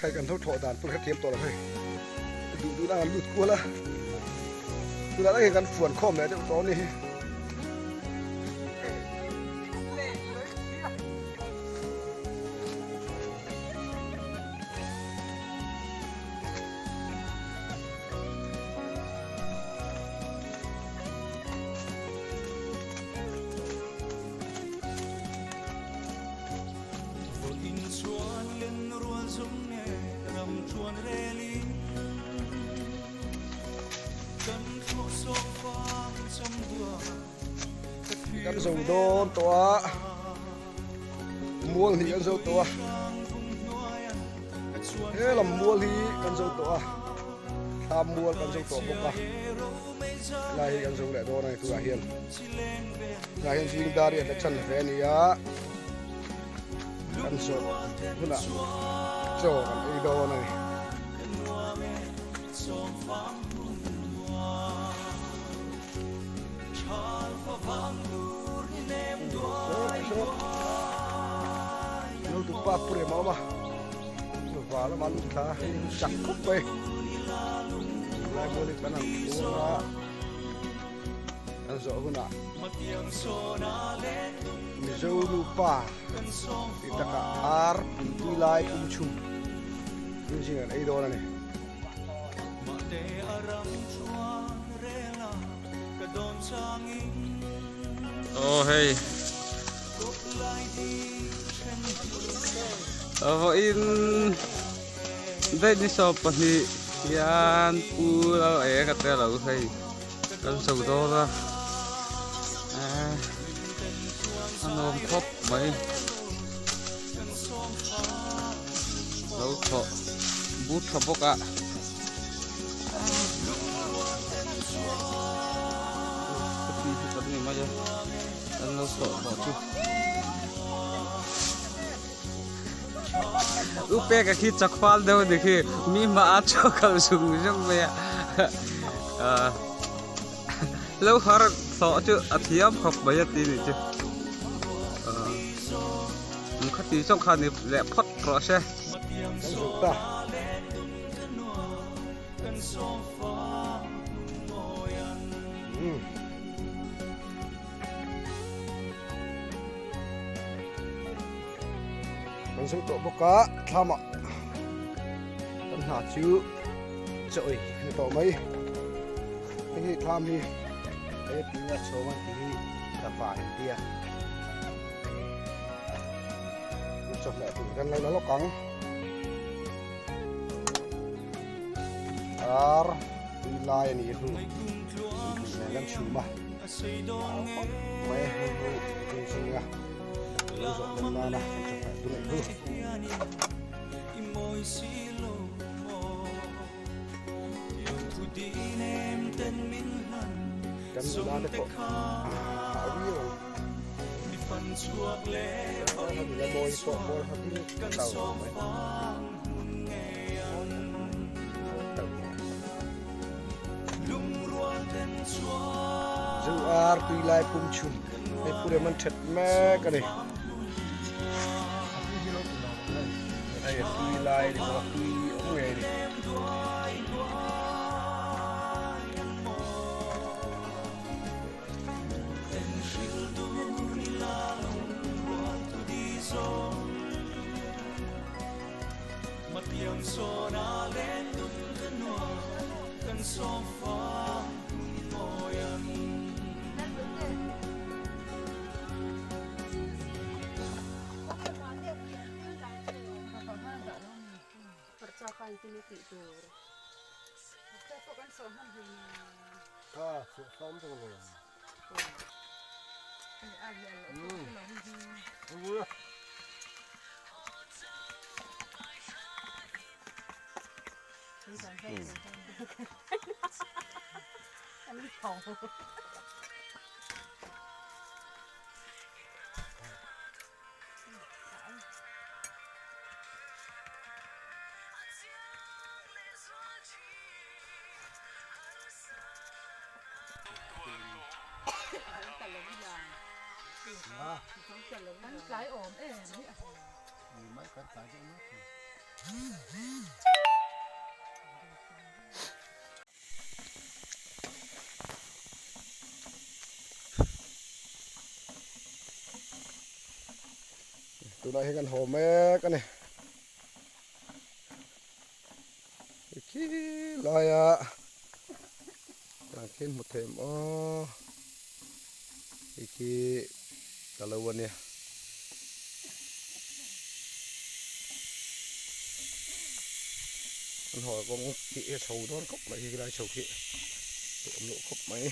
ใครกันเท่าถอดด่านพวกเขาเทียมตัวเราให้ดูหน้าหลุดกลัวละดูแล้วเห็นกันฝวนข้อมเลยเดี๋ยวตอนนี้กันส่งโดนตัวมัวที่กันส่งตัวลำมัวที่กันส่งตัวทำมัวกันส่งตัวพวกเราลายกันส่งแหละโดนไอ้ตัวเฮียนลายจริงดารีแต่ฉันแฟนี่ยะกันส่งคุณน่ะโจกันไอ้โดนไอ้ลูกตุ๊กป้าเปรี้ยมาบ้าลูกว่าแล้วมันขาจักคุบไปนายบริการนั่งตัวอันสองคนน่ะมิจูลูกป้าที่ตะกะอาร์ปีไลคุมชุมจริงๆไอ้โดนนี่โอ้เฮ้ยอินได้ดิสอบปนิยานปูเราkataเราเฮ้ยกันสุดโตละอันนั้นครบไหมเราถอดบูทถอดปกะนี่มาจ้ะdan lo sok baju upe ka khi chakpal deu dekhi mi ma acho kal sung jong me lo har so chu athiam khop baya ti ni chu khati song khan ni le phot ro se taมันสุดตัวบกะทำอ่ะปัญหาชื่อจะเอ้ยต่อไหมที่ทำนี่ไอ้ปีนี้โชว์มันที่ตะฝ่ายเดียจบแล้วถึงกันเลยแล้วกังปีลายนี่คือแม่กันชูมาไม่จริงๆอ่ะรู้สึกเป็นนานะจบแล้วดูหน่อยกันดูนาเด็กก็เอาเรื่องทำอย่างโมยโซ่โมยทำที่เต่าไหมจูอาร์ตุยไลปุ่มชุมไอ้ผู้เรียนมันเฉดแม่กันเลยไอ้ตุยไลดีกว่าตุยโอ้ยดิPercapai itu tu. Kita kan sohan hari. Sohan tu boleh. Ada Allah. Boleh. Ini kau. Anh cái ổn ế. Mấy con phải cho nó. tụi này gần hồ mẹ cái này khi loài là khiến một thêm khi cả lâu nè con hỏi con khỉ sầu đó cốc lại cái đây sầu khỉ tụi lỗ cốc mấy